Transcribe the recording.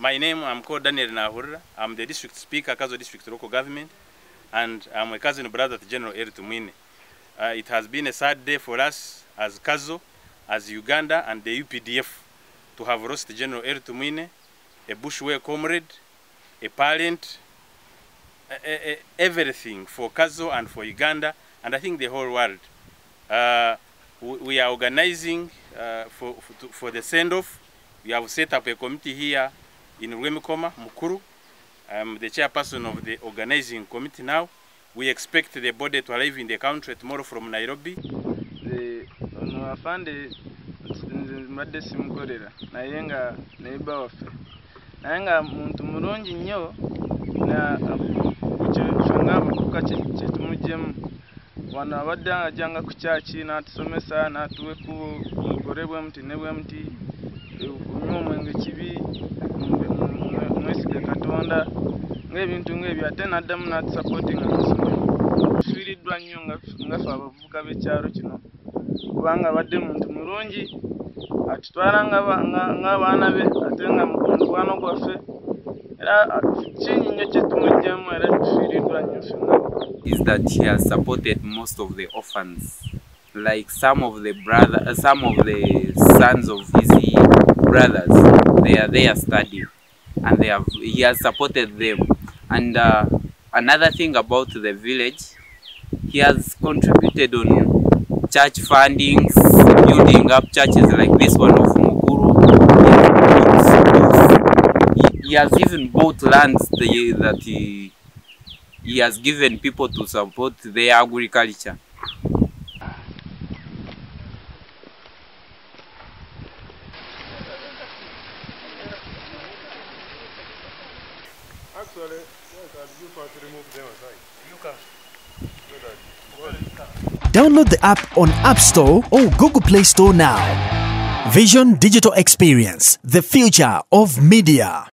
My name, I'm called Daniel Nahurra. I'm the district speaker, Kazo District Local Government, and I'm a cousin brother to General Tumwine. It has been a sad day for us as Kazo, as Uganda, and the UPDF to have lost General Tumwine, a bushware comrade, a parent, everything for Kazo and for Uganda, and I think the whole world. We are organizing for the send-off. We have set up a committee here in Rwemikoma, Mukuru. I'm the chairperson of the organizing committee now. We expect the body to arrive in the country tomorrow from Nairobi. The afande madde simukolera naye nga neighbor waffe naye nga muntu mulungi nnyo na kyonga abavubuka kyetumuggyemu wano abadde ajjanga ku kyaki n'atusomesa n'atuwa ekkubo mugole bwe muti ne bwe muti okunywa omwenge kibi mwesige Katonda ng'ebintu ng'ebyo ate n'addamu n'atusapootinga mu ssomero. Tufiiriddwa nnyo nga ffe abavubuka b'ekyalo kino kubanga abadde muntu mulungi atutwala ng'abaana be ate nga mukwano gwaffe era kingi nnyo kyetumuggyemu era tufiiriddwa nnyo ffenna. Is that he has supported most of the orphans, like some of the sons of his brothers. They are there studying, and he has supported them. And another thing about the village, he has contributed on church fundings, building up churches like this one of Mukuru. He has even bought lands that he has given people to support their agriculture. Actually, you can remove them aside. You can. Download the app on App Store or Google Play Store now. Vision Digital Experience, the future of media.